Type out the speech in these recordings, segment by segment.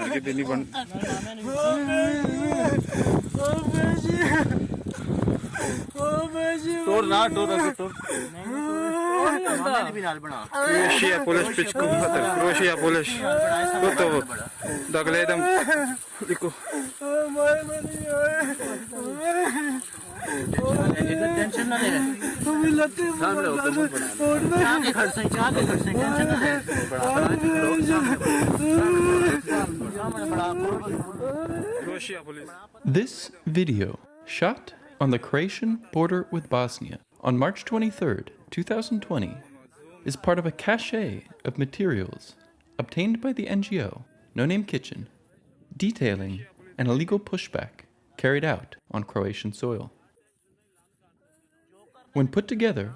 Hareket ini ban. Tor na tor aage tor. Croatia police pitch ko hatar. Croatia police. Toto. Dagle edam. Liko. Tension ना ले सामने होकर मुंह बना आगे खड़ से टेंशन ना ले Croatia police. This video, shot on the Croatian border with Bosnia on March 23rd, 2020, is part of a cache of materials obtained by the NGO No Name Kitchen, detailing an illegal pushback carried out on Croatian soil. When put together,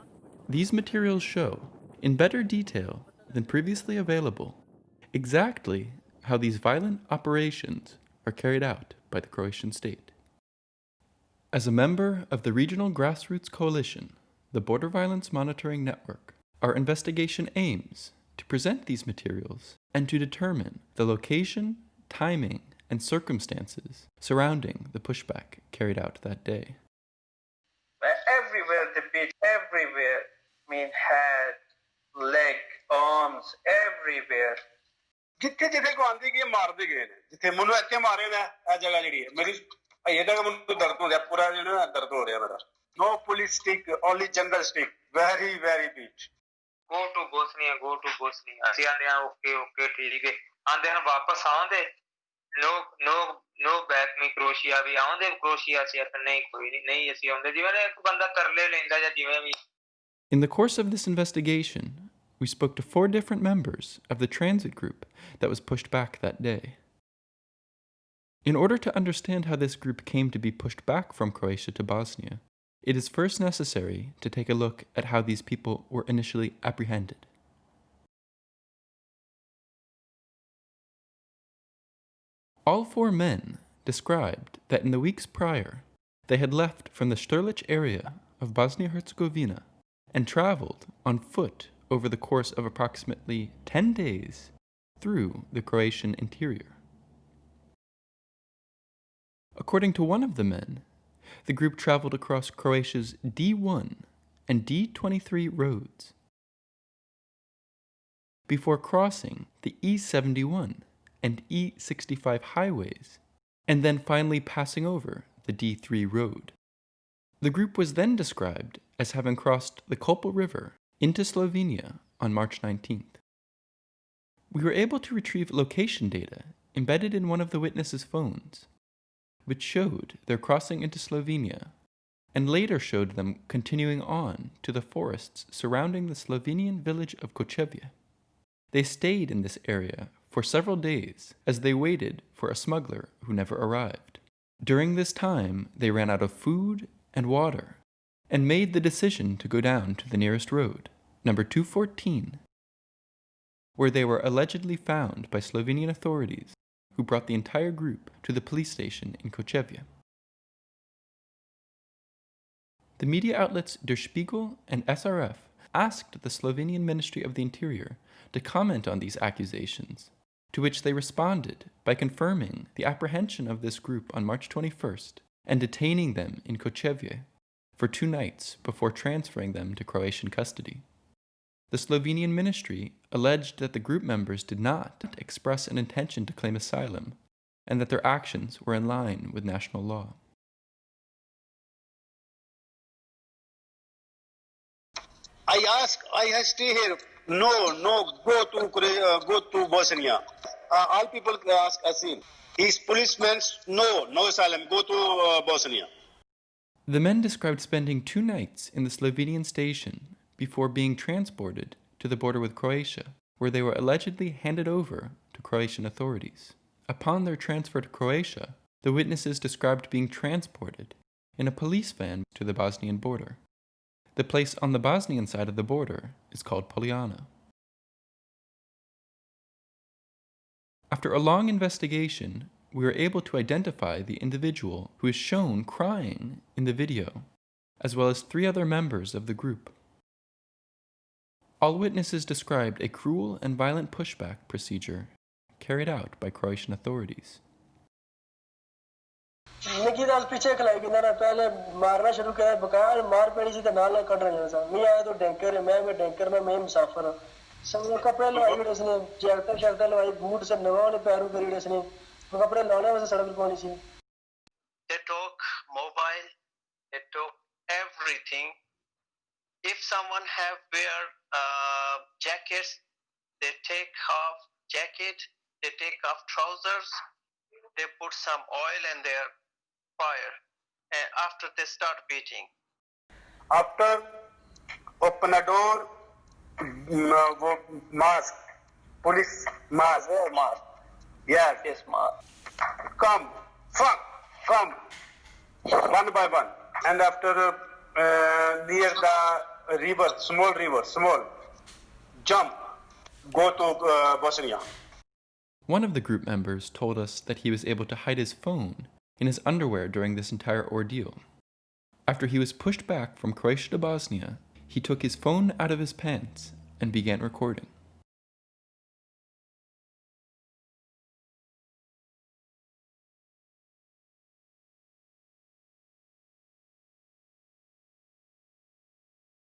these materials show, in better detail than previously available, exactly how these violent operations are carried out by the Croatian state. As a member of the regional grassroots coalition, the Border Violence Monitoring Network, our investigation aims to present these materials and to determine the location, timing, and circumstances surrounding the pushback carried out that day. Everywhere the beach, everywhere, head, leg, arms, everywhere. ਜਿੱਥੇ ਜਿੱਥੇ ਕੋ ਆਂਦੀ ਕਿ ਮਾਰਦੇ ਗਏ ਨੇ ਜਿੱਥੇ ਮੈਨੂੰ ਇੱਥੇ ਮਾਰੇ ਨੇ ਇਹ ਜਗ੍ਹਾ ਜਿਹੜੀ ਹੈ ਮੇਰੀ ਇਹ ਤੱਕ ਮੈਨੂੰ ਦਰਦ ਹੋ ਰਿਹਾ ਪੂਰਾ ਜਿਹੜਾ ਦਰਦ ਹੋ ਰਿਹਾ ਮੇਰਾ no police stick only jungle stick very beach Go to Bosnia ਅਸੀਂ ਆਂਦੇ ਆ ਓਕੇ ਠੀਕ ਹੈ ਆਂਦੇ ਹਨ ਵਾਪਸ ਆਉਂਦੇ no back me Croatia ਵੀ ਆਉਂਦੇ Croatia ਸੀ ਨਹੀਂ ਕੋਈ ਨਹੀਂ ਅਸੀਂ ਆਉਂਦੇ ਜਿਵੇਂ ਇੱਕ ਬੰਦਾ ਤਰਲੇ ਲੈਂਦਾ ਜਾਂ ਜਿਵੇਂ ਵੀ In the course of this investigation, we spoke to 4 different members of the transit group that was pushed back that day. In order to understand how this group came to be pushed back from Croatia to Bosnia, it is first necessary to take a look at how these people were initially apprehended. All 4 men described that in the weeks prior, they had left from the Sterlich area of Bosnia-Herzegovina and traveled on foot over the course of approximately 10 days through the Croatian interior. According to one of the men, the group traveled across Croatia's D1 and D23 roads before crossing the E71 and E65 highways and then finally passing over the D3 road. The group was then described as having crossed the Kolpa River into Slovenia on March 19th. We were able to retrieve location data embedded in one of the witnesses' phones, which showed their crossing into Slovenia and later showed them continuing on to the forests surrounding the Slovenian village of Kočevje. They stayed in this area for several days as they waited for a smuggler who never arrived. During this time, they ran out of food and water and made the decision to go down to the nearest road, number 214, where they were allegedly found by Slovenian authorities who brought the entire group to the police station in Kočevje. The media outlets Der Spiegel and SRF asked the Slovenian Ministry of the Interior to comment on these accusations, to which they responded by confirming the apprehension of this group on March 21st and detaining them in Kočevje for 2 nights before transferring them to Croatian custody. The Slovenian ministry alleged that the group members did not express an intention to claim asylum and that their actions were in line with national law. I stay here. No, go to Bosnia. All people ask asylum. These policemen, no asylum, go to Bosnia. The men described spending 2 nights in the Slovenian station before being transported to the border with Croatia, where they were allegedly handed over to Croatian authorities. Upon their transfer to Croatia, the witnesses described being transported in a police van to the Bosnian border. The place on the Bosnian side of the border is called Poljana. After a long investigation, we were able to identify the individual who is shown crying in the video, as well as 3 other members of the group. All witnesses described a cruel and violent pushback procedure carried out by Croatian authorities. निकी दाल पीछे खलाई कि ना पहले मारना शुरू किया बकार मार पड़ी सी तो नाल कट रहे सा मैं आया तो टैंकर है मैं टैंकर में मैं मुसाफिर हूं सब कपड़े लवाई उसने जैकेट शर्ट लवाई बूट सब नवाने पैरों करी उसने कपड़े लाने वैसे सड़क पे पानी सी they took mobile, they took everything. If someone have wear jackets, they take off jacket, they take off trousers, they put some oil in their fire, and after they start beating. After open a door, वो mask, police mask, yes, mask. Come, one by one, and after near the river, small, jump, go to Bosnia. One of the group members told us that he was able to hide his phone in his underwear during this entire ordeal. After he was pushed back from Croatia to Bosnia, he took his phone out of his pants and began recording.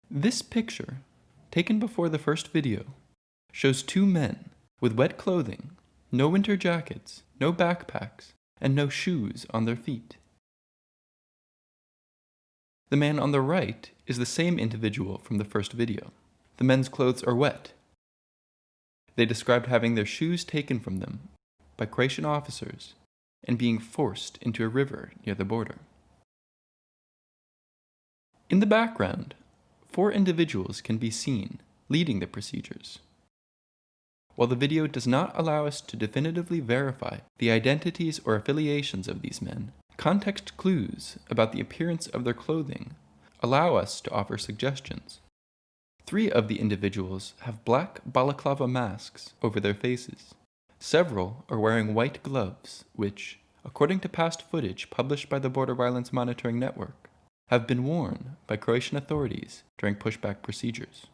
This picture, taken before the first video, shows two men with wet clothing, no winter jackets, no backpacks, and no shoes on their feet. The man on the right is the same individual from the first video. The men's clothes are wet. They described having their shoes taken from them by Croatian officers and being forced into a river near the border. In the background, 4 individuals can be seen leading the procedures. While the video does not allow us to definitively verify the identities or affiliations of these men, context clues about the appearance of their clothing allow us to offer suggestions. 3 of the individuals have black balaclava masks over their faces. Several are wearing white gloves, which, according to past footage published by the Border Violence Monitoring Network, have been worn by Croatian authorities during pushback procedures.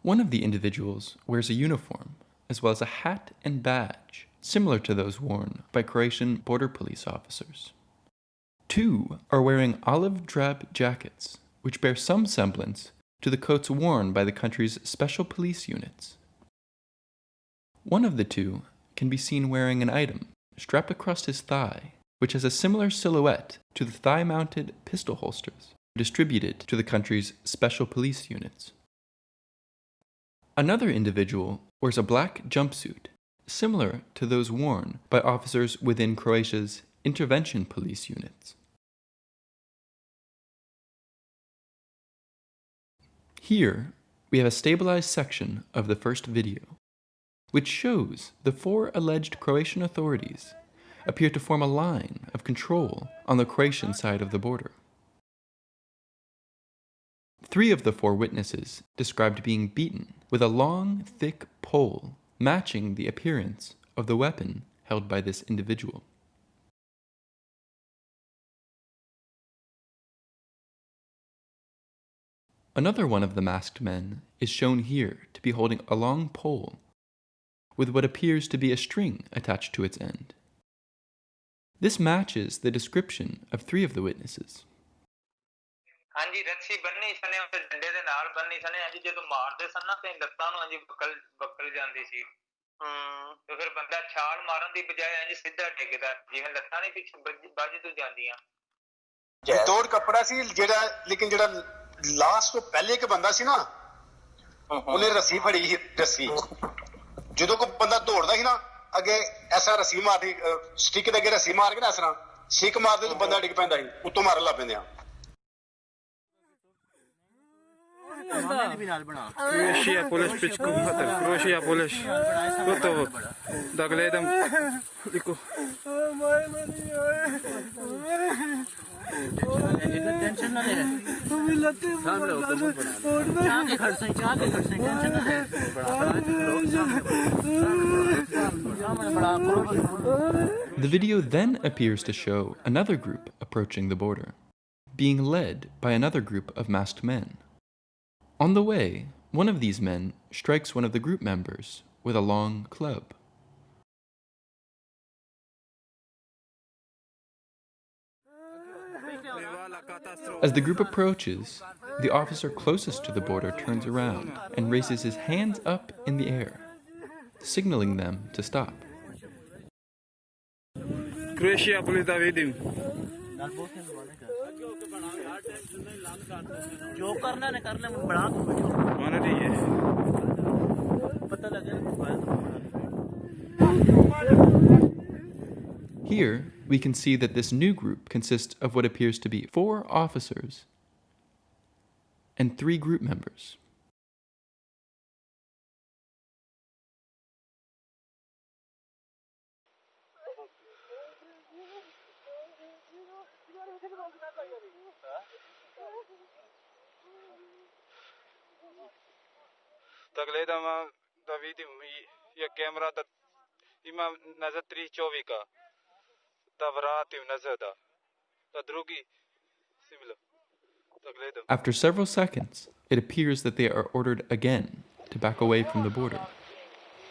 One of the individuals wears a uniform, as well as a hat and badge, similar to those worn by Croatian border police officers. 2 are wearing olive drab jackets, which bear some semblance to the coats worn by the country's special police units. One of the 2 can be seen wearing an item strapped across his thigh, which has a similar silhouette to the thigh-mounted pistol holsters distributed to the country's special police units. Another individual wears a black jumpsuit, similar to those worn by officers within Croatia's intervention police units. Here, we have a stabilized section of the first video, which shows the 4 alleged Croatian authorities appear to form a line of control on the Croatian side of the border. 3 of the 4 witnesses described being beaten with a long, thick pole matching the appearance of the weapon held by this individual. Another one of the masked men is shown here to be holding a long pole with what appears to be a string attached to its end. This matches the description of 3 of the witnesses. ਹਾਂਜੀ ਰੱਸੀ ਬੰਨੀ ਸਨੇ ਉਸ ਡੰਡੇ ਦੇ ਨਾਲ ਬੰਨੀ ਸਨੇ ਹਾਂਜੀ ਜਦੋਂ ਮਾਰਦੇ ਸਨ ਨਾ ਤੇ ਲੱਤਾਂ ਨੂੰ ਹਾਂਜੀ ਬੱਕਲ ਜਾਂਦੀ ਸੀ ਤੇ ਫਿਰ ਬੰਦਾ ਛਾਲ ਮਾਰਨ ਦੀ ਬਜਾਏ ਹਾਂਜੀ ਸਿੱਧਾ ਡਿੱਗਦਾ ਜਿਵੇਂ ਲੱਤਾਂ ਨਹੀਂ ਪਿੱਛੇ ਵੱਜ ਤੋਂ ਜਾਂਦੀਆਂ ਤੋੜ ਕੱਪੜਾ ਸੀ ਜਿਹੜਾ ਲੇਕਿਨ ਜਿਹੜਾ ਲਾਸਟ ਤੋਂ ਪਹਿਲੇ ਇੱਕ ਬੰਦਾ ਸੀ ਨਾ ਉਹਨੇ ਰੱਸੀ ਫੜੀ ਸੀ ਰੱਸੀ ਜਦੋਂ ਕੋਈ ਬੰਦਾ ਦੌੜਦਾ ਸੀ ਨਾ ਅੱਗੇ ਐਸਾ ਰੱਸੀ ਮਾਰਦੀ ਸਟਿਕ ਦੇ ਅੱਗੇ ਰੱਸੀ ਮਾਰ ਕੇ ਨਾ ਇਸ ਤਰ੍ਹਾਂ ਸਿੱਕ ਮਾਰਦੇ ਤਾਂ ਬੰਦਾ ਡਿੱਗ ਪੈਂਦਾ ਸੀ ਉੱਤੋਂ ਮਾਰਨ ਲੱਗ ਪੈਂਦੇ ਆ Croatia polish pičku, Croatia polish. Gotovo. Da gledam. Tension ना ले चाह के खड़ से टेंशन ना ले The video then appears to show another group approaching the border, being led by another group of masked men. On the way, one of these men strikes one of the group members with a long club. As the group approaches, the officer closest to the border turns around and raises his hands up in the air, signaling them to stop. Croatia police दा video जो करना ने कर ले बड़ा माना ठीक है पता लगे Here, we can see that this new group consists of what appears to be 4 officers and 3 group members. तगले दा वीडियो ये कैमरा दा इमा नजर 324 का After several seconds, it appears that they are ordered again to back away from the border.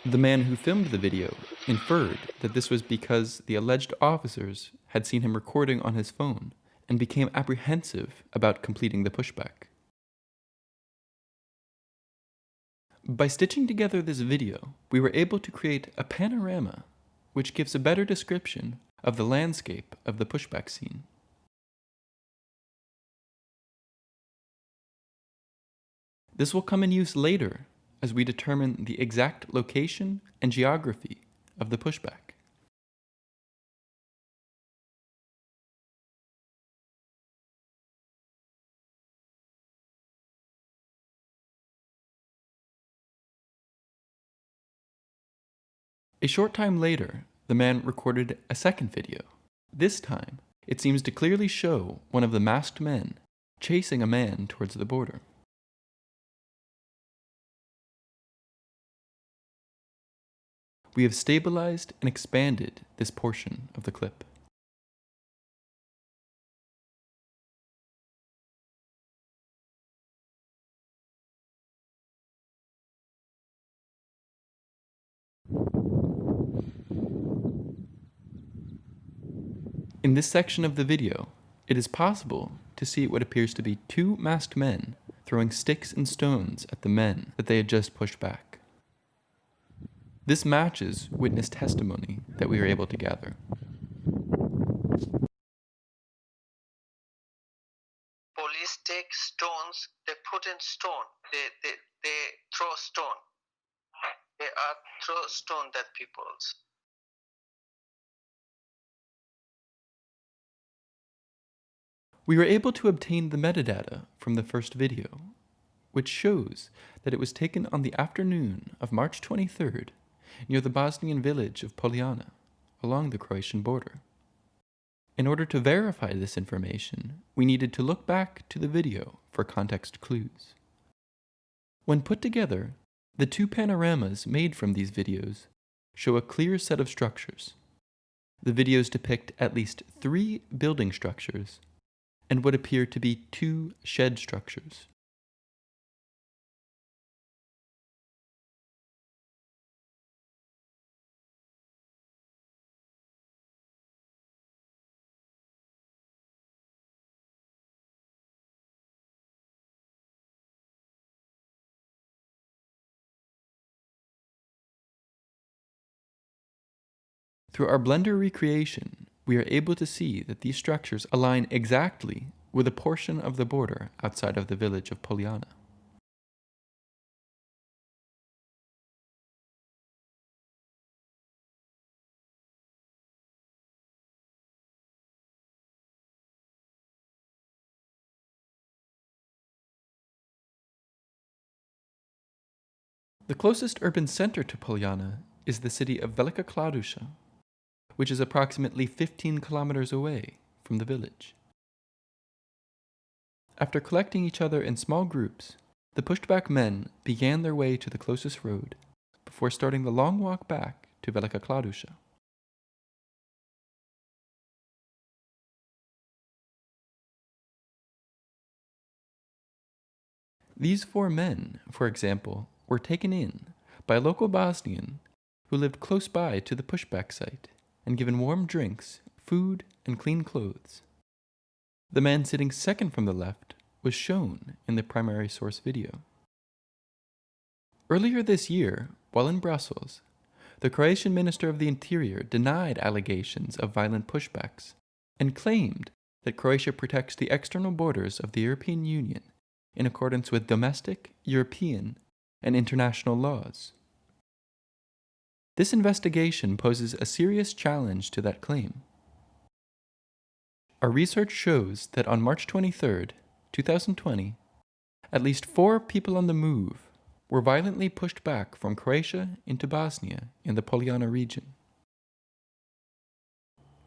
The man who filmed the video inferred that this was because the alleged officers had seen him recording on his phone and became apprehensive about completing the pushback. By stitching together this video, we were able to create a panorama which gives a better description of the landscape of the pushback scene. This will come in use later as we determine the exact location and geography of the pushback. A short time later, the man recorded a second video. This time, it seems to clearly show one of the masked men chasing a man towards the border. We have stabilized and expanded this portion of the clip. In this section of the video, it is possible to see what appears to be 2 masked men throwing sticks and stones at the men that they had just pushed back. This matches witness testimony that we were able to gather. Police take stones, they put in stone, they throw stone. They are throw stone at peoples. We were able to obtain the metadata from the first video, which shows that it was taken on the afternoon of March 23rd near the Bosnian village of Poljana, along the Croatian border. In order to verify this information, we needed to look back to the video for context clues. When put together, the 2 panoramas made from these videos show a clear set of structures. The videos depict at least 3 building structures and what appear to be 2 shed structures. Through our Blender recreation, we are able to see that these structures align exactly with a portion of the border outside of the village of Poljana. The closest urban center to Poljana is the city of Velika Kladuša, which is approximately 15 kilometers away from the village. After collecting each other in small groups, the pushed-back men began their way to the closest road before starting the long walk back to Velika Kladuša. These 4 men, for example, were taken in by a local Bosnian who lived close by to the pushback site and given warm drinks, food, and clean clothes. The man sitting second from the left was shown in the primary source video. Earlier this year, while in Brussels, the Croatian Minister of the Interior denied allegations of violent pushbacks and claimed that Croatia protects the external borders of the European Union in accordance with domestic, European, and international laws. This investigation poses a serious challenge to that claim. Our research shows that on March 23, 2020, at least 4 people on the move were violently pushed back from Croatia into Bosnia in the Poljana region.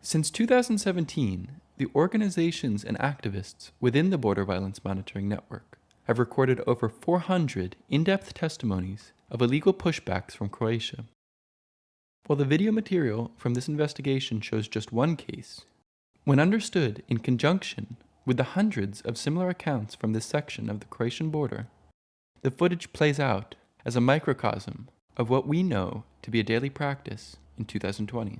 Since 2017, the organizations and activists within the Border Violence Monitoring Network have recorded over 400 in-depth testimonies of illegal pushbacks from Croatia. While the video material from this investigation shows just one case, when understood in conjunction with the hundreds of similar accounts from this section of the Croatian border, the footage plays out as a microcosm of what we know to be a daily practice in 2020.